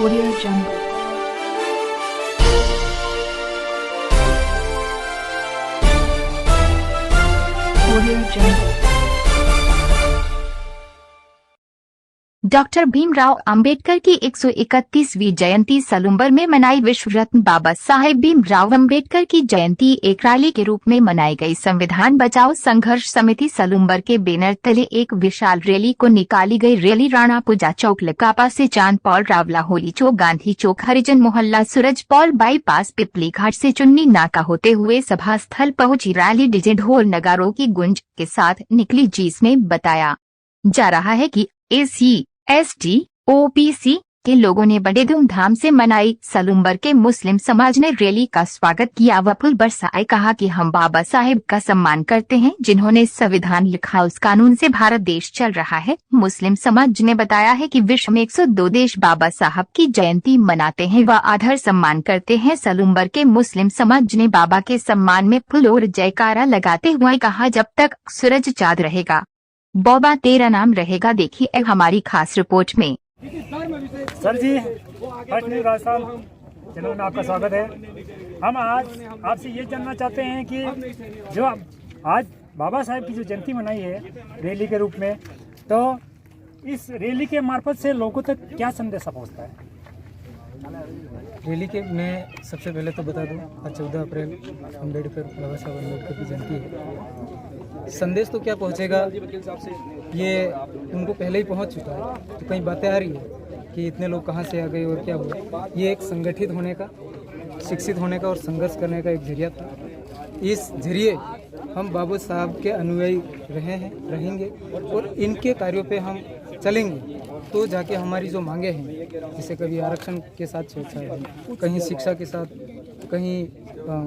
Audio Jungle. Audio Jungle. Doctor Bhimrao Ambedkar की 131वीं जयंती सलूम्बर में मनाई। विश्व रत्न बाबा साहेब भीमराव अंबेडकर की जयंती एक रैली के रूप में मनाई गई। संविधान बचाओ संघर्ष समिति सलूम्बर के बैनर तले एक विशाल रैली को निकाली गई। रैली राणा पूजा चौक, लकापा से चांद पॉल, रावला होली चौक, गांधी चौक, हरिजन मोहल्ला, सूरज पॉल बाईपास, पिपली घाट से चुन्नी नाका होते हुए सभा स्थल पहुंची। रैली डीजे ढोल नगारों की गूंज के साथ निकली, जिसमें बताया जा रहा है कि SC/ST OBC के लोगों ने बड़े धूमधाम से मनाई। सलूम्बर के मुस्लिम समाज ने रैली का स्वागत किया व फूल बरसाए। कहा कि हम बाबा साहेब का सम्मान करते हैं जिन्होंने संविधान लिखा, उस कानून से भारत देश चल रहा है। मुस्लिम समाज ने बताया है कि विश्व में 102 देश बाबा साहब की जयंती मनाते हैं व आदर सम्मान करते हैं। सलूम्बर के मुस्लिम समाज ने बाबा के सम्मान में फूल और जयकारा लगाते हुए कहा, जब तक सूरज चाँद रहेगा बाबा तेरा नाम रहेगा। देखिए हमारी खास रिपोर्ट में। सर जी, फर्स्ट न्यूज़ राजस्थान चैनल में आपका स्वागत है। हम आज आपसे ये जानना चाहते हैं कि जो आज बाबा साहेब की जो जयंती मनाई है रैली के रूप में, तो इस रैली के मार्फत से लोगों तक क्या संदेश पहुंचता है? रैली के मैं सबसे पहले तो बता दूं, आज 14 अप्रैल बाबा साहब अम्बेडकर की जयंती है। संदेश तो क्या पहुंचेगा, ये उनको पहले ही पहुंच चुका है। तो कई बातें आ रही है कि इतने लोग कहां से आ गए और क्या हुआ। ये एक संगठित होने का, शिक्षित होने का और संघर्ष करने का एक जरिया था। इस जरिए हम बाबा साहब के अनुयायी रहे हैं, रहेंगे और इनके कार्यों पे हम चलेंगे। तो जाके हमारी जो मांगे हैं, जैसे कभी आरक्षण के साथ छेड़छाड़ है, कहीं शिक्षा के साथ, कहीं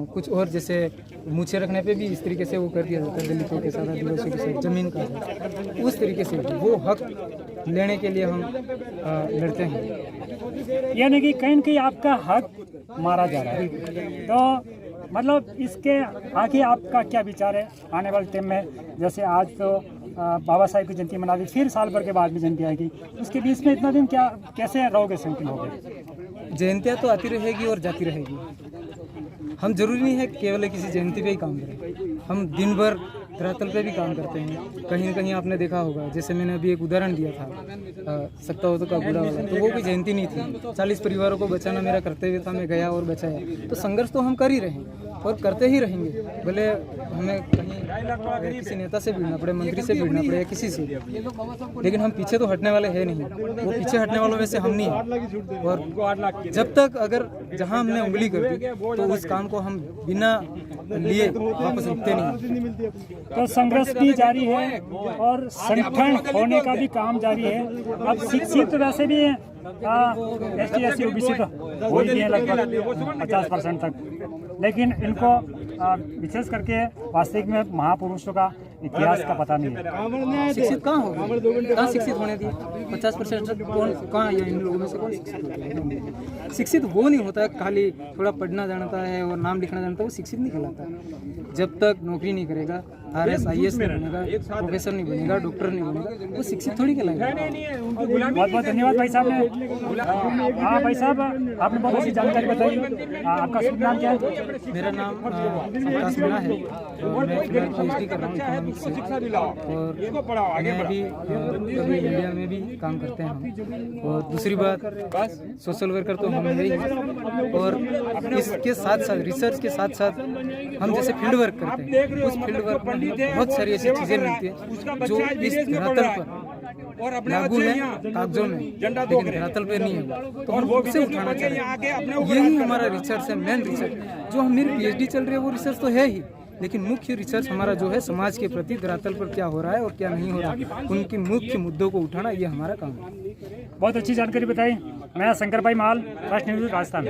कुछ और, जैसे मूछे रखने पे भी इस तरीके से वो कर दिया जाता है दलितों के साथ, आदिवासियों के साथ, जमीन का, उस तरीके से वो हक लेने के लिए हम लड़ते हैं। यानी कि कहीं न कहीं आपका हक मारा जा रहा है, तो मतलब इसके आगे आपका क्या विचार है आने वाले टाइम में? जैसे आज तो बाबा साहेब की जयंती मना ली, फिर साल भर के बाद भी जयंती आएगी, उसके बीच में इतना दिन क्या कैसे रहोगे, संकीर्ण होगे? जयंतियाँ तो आती रहेगी और जाती रहेगी। हम जरूरी नहीं है केवल किसी जयंती पे ही काम करें, हम दिन भर धरातल पे भी काम करते हैं। कहीं न कहीं आपने देखा होगा, जैसे मैंने अभी एक उदाहरण दिया था सकता हो तो का बुरा वाला, तो वो कोई जयंती नहीं थी। 40 परिवारों को बचाना मेरा कर्तव्य था, मैं गया और बचाया। तो संघर्ष तो हम कर ही रहे हैं और करते ही रहेंगे, भले हमें कहीं किसी नेता से भिड़ना पड़े, मंत्री से भिड़ना पड़े या किसी से, लेकिन हम पीछे तो हटने वाले हैं नहीं। वो पीछे हटने वालों में से हम नहीं हैं। और जब तक अगर जहां हमने उंगली कर दी तो उस काम को हम बिना लिए वापस रुकते नहीं। तो संघर्ष भी जारी है और संगठन होने का भी काम जारी है। अब शिक्षित वैसे भी ST/SC OBC तो हो ही है लगभग 50% तक, लेकिन इनको विशेष करके वास्तविक में महापुरुषों का इतिहास का पता नहीं है। शिक्षित कहाँ होगा, कहाँ शिक्षित होने दिए? 50% कौन कहाँ है इन लोगों में से? कौन शिक्षित होता है? शिक्षित वो नहीं होता खाली थोड़ा पढ़ना जानता है और नाम लिखना जानता है, वो शिक्षित नहीं कहलाता। जब तक नौकरी नहीं करेगा, RS IAS नहीं बनेगा, प्रोफेसर नहीं बनेगा, डॉक्टर नहीं बनेगा, वो शिक्षित थोड़ी कहलाएगा। बहुत बहुत धन्यवाद भाई साहब ने। हाँ भाई साहब, आपने बहुत अच्छी जानकारी बताई। आपका शुभ नाम क्या है? मेरा नाम आकाश मीणा है और मैं PhD कर रहा हूँ इकोनॉमिक्स से। और मैं अभी इंडिया में भी काम करते हैं हम। और दूसरी बात, सोशल वर्कर तो हम ही हैं और इसके साथ साथ रिसर्च के साथ साथ हम जैसे फील्ड वर्क करते हैं, उस फील्ड वर्क में बहुत सारी ऐसी चीज़ें मिलती हैं जो इस धरातल पर लागू है कागजों में, लेकिन धरातल पे नहीं है। तो हम उसे उठाना चाहते हैं। यही हमारा रिसर्च है, मेन रिसर्च। जो मेरी PhD चल रही है वो रिसर्च तो है ही, लेकिन मुख्य रिसर्च हमारा जो है समाज के प्रति धरातल पर क्या हो रहा है और क्या नहीं हो रहा है, उनके मुख्य मुद्दों को उठाना, ये हमारा काम है। बहुत अच्छी जानकारी बताई। मैं शंकर भाई माल, first news Rajasthan.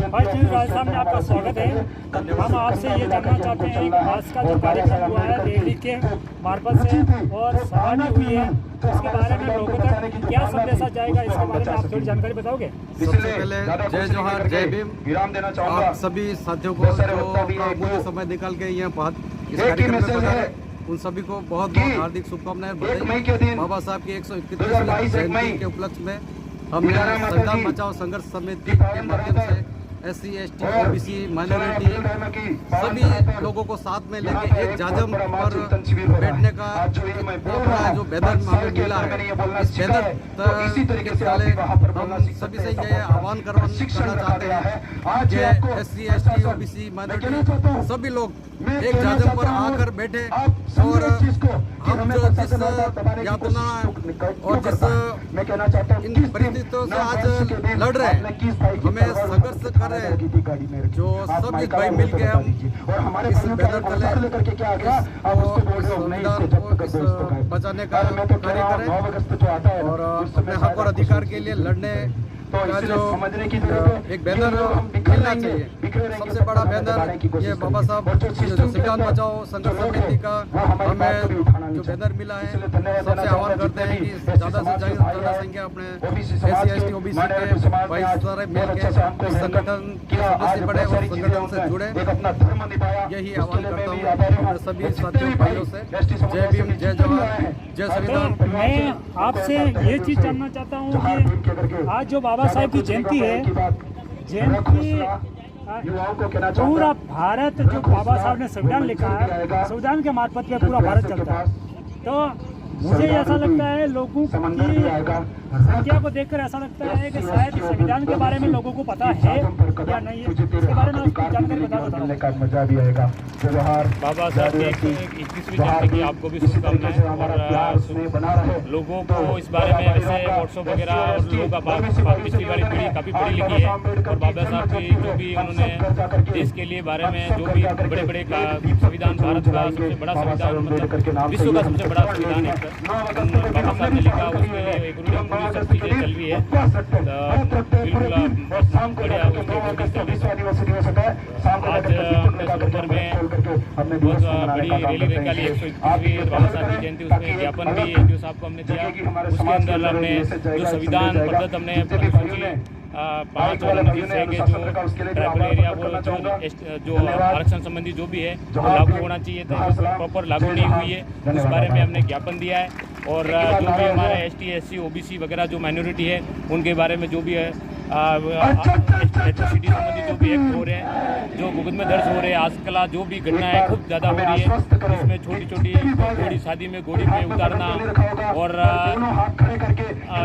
First news Rajasthan में आपका स्वागत है। हम आपसे ये जानना चाहते हैं कि आज का जो कार्यक्रम हुआ है रैली के मार्फत से और सभा भी हुई है, उसके बारे में लोगों तक क्या संदेशा जाएगा, इसके बारे में आप थोड़ी जानकारी बताओगे? सबसे पहले जय जोहार, जय भीम। आप सभी साथियों को जो समय निकाल के यहाँ इस कार्यक्रम में पधारे, उन सभी को बहुत बहुत हार्दिक शुभकामनाएं, बधाई। बाबा साहब की 131वीं जयंती के उपलक्ष्य में हमने संविधान बचाओ संघर्ष समिति के माध्यम से SC, ST, OBC, माइनॉरिटी सभी लोगों को साथ में लेके एक जाजम पर बैठने का जो बैनर हमें मिला है, इस बैनर के तले हम सभी से ये आह्वान करना चाहते हैं कि SC, ST, OBC, माइनॉरिटी सभी लोग एक जाजम पर आकर बैठे और हम जो जिस यातना और जिस इन परिस्थितियों से आज लड़ रहे हैं, हमें संघर्ष कर रहे हैं, जो सभी भाई मिल के हम इस बैनर तले इस संविधान को इस बचाने का कार्य करें और अपने हक और अधिकार के लिए लड़ने का जो एक बैनर मिलना चाहिए। सबसे बड़ा बैनर ये बाबा साहब जो संविधान बचाओ संघर्ष समिति का हमें जो बैनर मिला है, सबसे आह्वान करते हैं कि ज़्यादा से ज़्यादा संख्या अपने SC, ST, OBC के भाई सारे मिल के इस संगठन के सदस्य बने और संगठन से जुड़े, यही आह्वान करता हूँ अपने सभी साथियों भाइयों से। जय भीम, जय जवाहर, जय संविधान। मैं आपसे ये चीज़ जानना चाहता हूँ कि आज जो बाबा साहब की जयंती है, जयंती पूरा भारत जो बाबा साहब ने संविधान लिखा है, संविधान के मार्फत में पूरा भारत चलता है। तो मुझे ऐसा लगता है लोगों की संख्या को देखकर ऐसा लगता है कि शायद संविधान के बारे में लोगों को पता है या नहीं है, इसके बारे में आपको जानकारी बता दो। बाबा साहब की 21वीं जयंती की आपको भी शुभकामनाएं और लोगों को इस बारे में वैसे व्हाट्सएप वगैरह और लोगों का पिछली वाली पीढ़ी काफ़ी पढ़ी लिखी है और बाबा साहब की जो भी उन्होंने देश के लिए बारे में जो भी बड़े बड़े संविधान, भारत का सबसे बड़ा संविधान, मतलब विश्व का सबसे बड़ा संविधान एक बाबा साहब ने लिखा, उसके लिए एक पूरी सब चीज़ें चल रही है। बिल्कुल बढ़िया आज अपने सलूमर में बहुत बड़ी रैली निकाली 121वीं बाबा साहब की जयंती, उसमें ज्ञापन भी एनजीओ साहब को हमने दिया। उसके अंदर हमने जो संविधान प्रदत्त हमने अनुसूची 5 और अनुसूची से के जो ट्राइबल एरिया वो जो आरक्षण संबंधी जो भी है वो लागू होना चाहिए था, प्रॉपर लागू नहीं हुई है, उस बारे में हमने ज्ञापन दिया है। और जो भी हमारे ST, SC, OBC वगैरह जो माइनॉरिटी है उनके बारे में जो भी है एट्रोसिटी संबंधी जो भी एक्ट हो रहे हैं, जो मुकदमे दर्ज हो रहे हैं, आजकल जो भी घटनाएं खूब ज़्यादा हो रही है, इसमें छोटी छोटी घोड़ी शादी में घोड़ी में उतारना और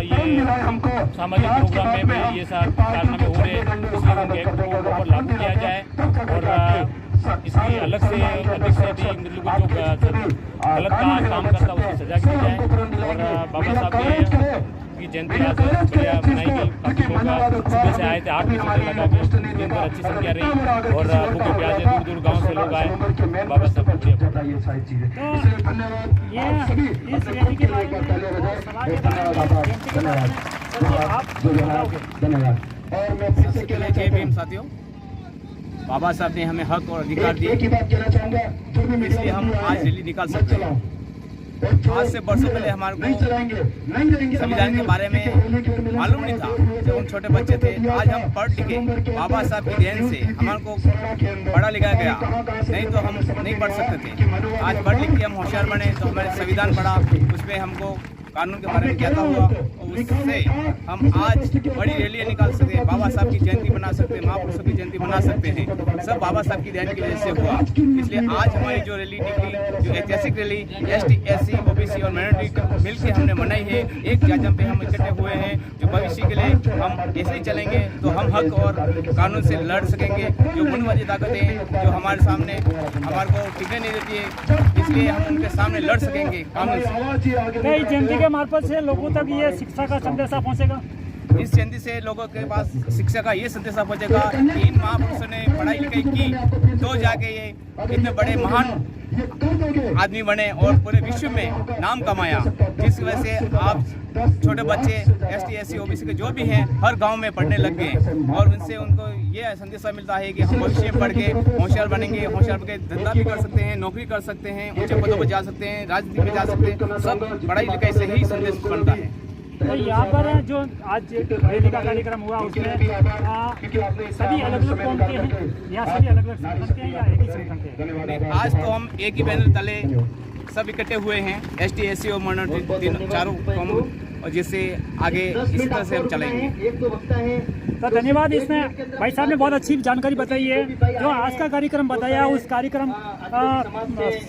ये सामाजिक प्रोग्राम में भी ये सब कारनामे हो रहे हैं, इसलिए उनके एक्ट को लागू किया जाए और इसकी अलग से अधिक से अधिक मतलब जो गलत काम करता है उसकी सजा की जाए। और बाबा साहब की जयंती आज बढ़िया मनाई गई, काफ़ी लोग सुबह से आए थे, 8 बजे लगा के दिन भर अच्छी संख्या रही और भूखे प्यासे दूर दूर गाँव से लोग आए बाबा साहब को। जय भीम साथियों, बाबा साहब ने हमें हक और अधिकार दिए, इसलिए हम आज रैली निकाल सकते हैं। आज से वर्षों पहले हमारे को संविधान के बारे में मालूम नहीं था, जब हम छोटे बच्चे थे। आज हम पढ़ लिखे बाबा साहब की देन से हमारे को पढ़ा लिखा गया, नहीं तो हम नहीं पढ़ सकते थे। आज पढ़ लिख के हम होशियार बने तो हमारे संविधान पढ़ा, उसमें हमको कानून के बारे में ज्ञाता हुआ और उससे हम आज बड़ी रैलियाँ निकाल सकते हैं, बाबा साहब की जयंती मना सकते हैं, महापुरुषों की जयंती मना सकते हैं। सब बाबा साहब की देन की वजह से हुआ। इसलिए आज हमारी जो रैली निकली, जो ऐतिहासिक रैली ST, SC, OBC और माइनॉरिटी मिलकर हमने मनाई है, एक जाजम पे हम इकट्ठे हुए हैं, जो भविष्य के लिए हम ऐसे ही चलेंगे तो हम हक और कानून से लड़ सकेंगे। जो बुनियादी ताकतें जो हमारे सामने हमारे को टिकने नहीं देती है, इसलिए हम उनके सामने लड़ सकेंगे कानून से। के मार्फत से लोगों तक ये शिक्षा का संदेशा पहुंचेगा। इस जयंती से लोगों के पास शिक्षा का ये संदेशा पहुंचेगा कि इन महापुरुषों ने पढ़ाई लिखाई की तो जाके ये इतने बड़े महान आदमी बने और पूरे विश्व में नाम कमाया, जिस वजह से आप छोटे बच्चे ST, SC, OBC के जो भी हैं हर गांव में पढ़ने लग गए और उनसे उनको ये संदेशा मिलता है कि हम भविष्य में पढ़ के होशियार बनेंगे, होशियार बन के धंधा भी कर सकते हैं, नौकरी कर सकते हैं, ऊंचे पदों पर जा सकते हैं, राजनीति में जा सकते हैं। सब पढ़ाई लिखाई से ही संदेश बनता है। तो यहाँ पर जो आज रैली का कार्यक्रम हुआ उसमें सभी अलग अलग कौम के हैं या सभी अलग अलग संगठन के हैं या एक ही संगठन के हैं? आज तो हम एक ही बैनर तले सब इकट्ठे हुए हैं, ST, SC और माइनॉरिटी चारों कौम और जिससे आगे इसी तरह से हम चलेंगे। तो धन्यवाद। इसमें भाई साहब ने बहुत अच्छी जानकारी बताई है। जो आज का कार्यक्रम बताया, उस कार्यक्रम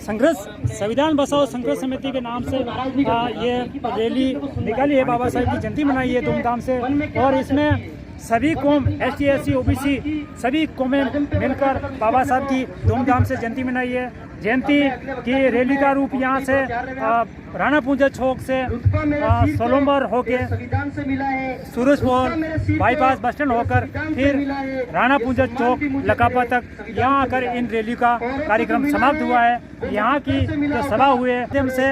संघर्ष संविधान बचाओ संघर्ष समिति के नाम से ये रैली निकाली है, बाबा साहब की जयंती मनाई है धूमधाम से। और इसमें सभी कौम ST SC OBC सभी कौमें मिलकर बाबा साहब की धूमधाम से जयंती मनाई है। जयंती की रैली का रूप यहाँ से राणा पूंजा चौक से सोलंबर होके सूरजपोल बाईपास बस स्टैंड होकर फिर राणा पूंजा चौक लकापा तक यहाँ आकर इन रैली का कार्यक्रम समाप्त हुआ है। यहाँ की जो सभा हुए से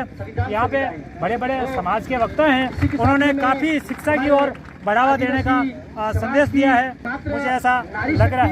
यहाँ पे बड़े बड़े समाज के वक्ता हैं, उन्होंने काफ़ी शिक्षा की ओर बढ़ावा देने का संदेश दिया है, मुझे ऐसा लग रहा है।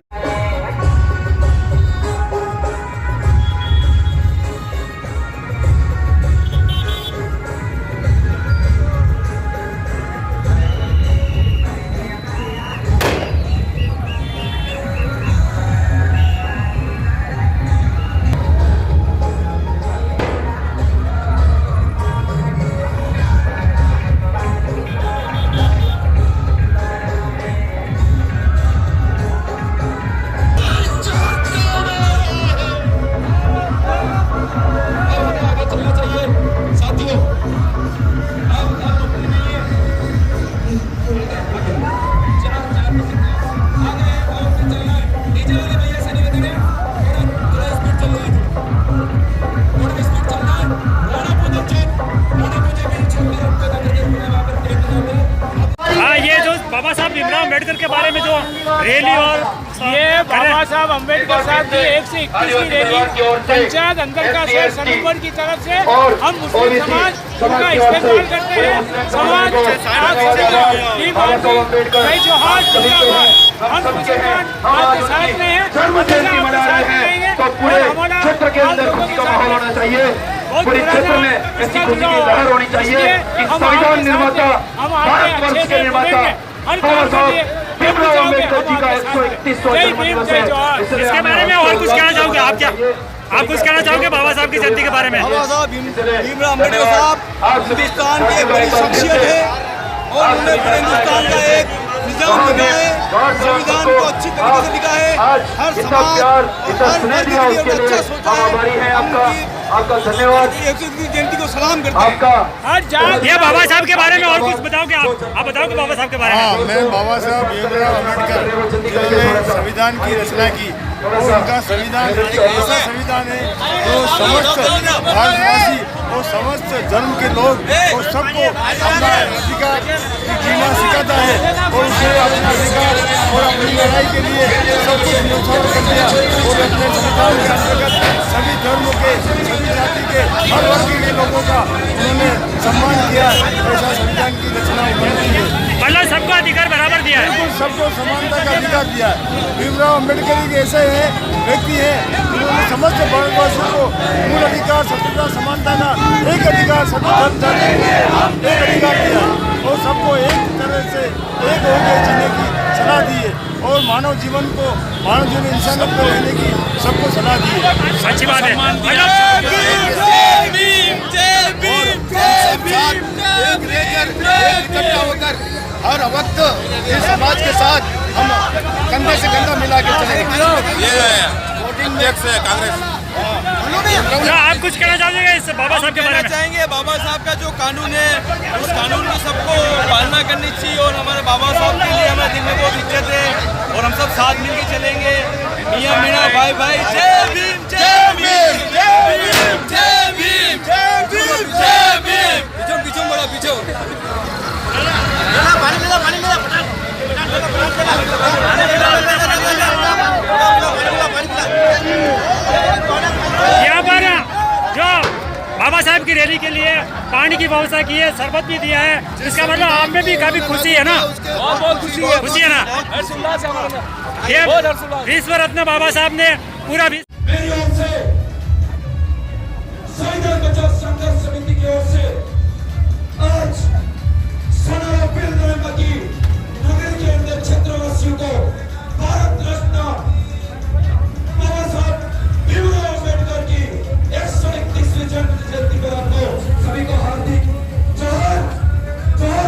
बाबा साहब भीमराव अम्बेडकर के बारे में जो रैली और ये बाबा साहब अम्बेडकर साहब की 121वीं रैली पंचायत अंदर का शहर सलूमगढ़ की तरफ से हम मुस्लिम समाज उनका इस्तेमाल करते हैं। समाज जोहार हम मुसलमान आपके साथ में हैं, हमारा क्षेत्र के अंदर खुशी का माहौल होना चाहिए, पूरे क्षेत्र में ऐसी खुशी की लहर होनी चाहिए कि संविधान निर्माता भारतवर्ष के निर्माता बाबा साहब भीमराव अम्बेडकर जी का 131वां जन्मदिवस है। इसके बारे में और कुछ कहना चाहोगे आप? क्या आप कुछ कहना चाहोगे बाबा साहब की जयंती के बारे में? बाबा साहब भीमराव अम्बेडकर साहब हिंदुस्तान की एक बड़ी शख्सियत है और उन्होंने पूरे हिंदुस्तान का एक निजाम लिखा है, संविधान को अच्छी तरीके से लिखा है। हर समाज हर वर्ग के लिए अच्छा सोचा है। आपका धन्यवाद। 121वीं जयंती को सलाम करते हैं। ये बाबा साहब के बारे में और कुछ बताओगे आप बताओगे बाबा साहब के बारे में? हाँ, मैं बाबा साहब भीमराव अम्बेडकर जिन्होंने संविधान की रचना की, उनका संविधान एक ऐसा संविधान है जो समस्त भारतवासी और समस्त धर्म के लोग और सबको अपना अधिकार जीना सिखाता है और उसे अपना अधिकार और अपनी लड़ाई के लिए सब कुछ न्यौछावर कर दिया और अपने संविधान के अंतर्गत सभी धर्मों के सभी जाति के हर वर्ग के लोगों का उन्होंने सम्मान किया। ऐसा संविधान की रचना उन्होंने की है। मतलब सबको अधिकार बराबर दिया है, बिल्कुल सबको समानता का अधिकार दिया है। भीमराव अम्बेडकर एक ऐसे व्यक्ति है जिन्होंने समस्त भारतवासियों को मूल अधिकार स्वतंत्रता समानता का एक अधिकार स्वतंत्रता एक अधिकार दिया और सबको एक तरह से एक होकर जीने की सलाह दी है और मानव जीवन इंसानियत को रहने की सबको सलाह दी है। अच्छी बात है। इकट्ठा होकर हर वक्त इस समाज के साथ हम कंधे से कंधा मिला के चलेंगे। ये अध्यक्ष है कांग्रेस। आप कुछ कहना चाहेंगे इस बाबा साहब के बारे में? चाहेंगे बाबा साहब का जो कानून है उस कानून की सबको पालना करनी चाहिए और हमारे बाबा साहब के लिए हमारे दिल में बहुत इज्जत है और हम सब साथ मिलकर चलेंगे। मियां मीणा भाई भाई जय भीम जय भीम जय भीम जय भीम जय भीम जय भीम। पीछे पीछे बड़ा पीछे यहाँ पर जो बाबा साहब की रैली के लिए पानी की व्यवस्था की है, शरबत भी दिया है, इसका मतलब आप में भी काफी खुशी है ना? बहुत खुशी है ना? ये विश्व रत्न बाबा साहब ने पूरा मेरी ओर से संविधान बचाओ संघर्ष समिति की ओर से आज सोनारा फिल्म की नगर के अंदर क्षेत्रवासियों को भारत रत्न बाबा साहब भीमराव अम्बेडकर की 131वीं जयंती पर आपको सभी को हार्दिक जोहार जोहार।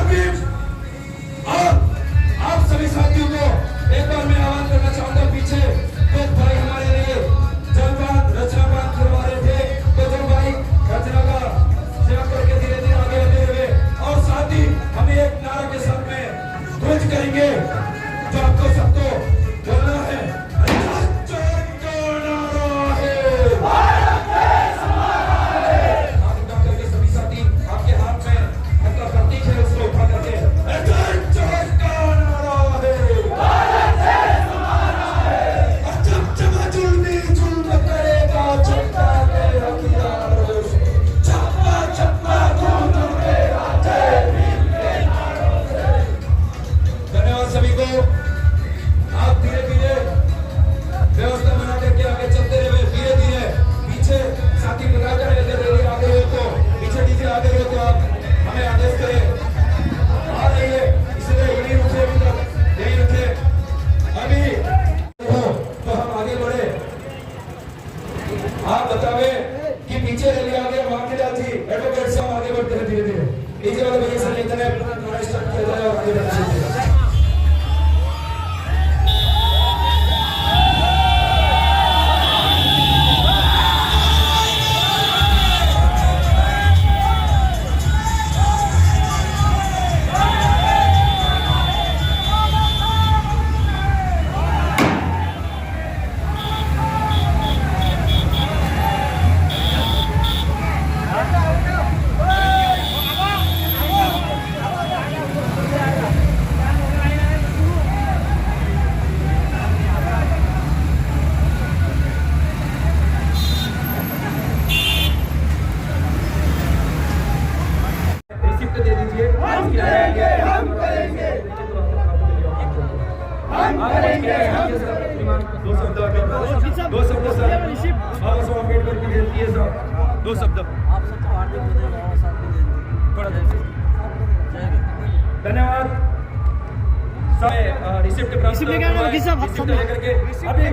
शब्द अभी दो शब्द सर बाबा साहब अम्बेडकर की जयंती है सर, 2 शब्द आप सबको हार्दिक बधाई बाबा साहब की जयंती। थोड़ा धन्यवाद। रिसिप्ट लेकर के अभी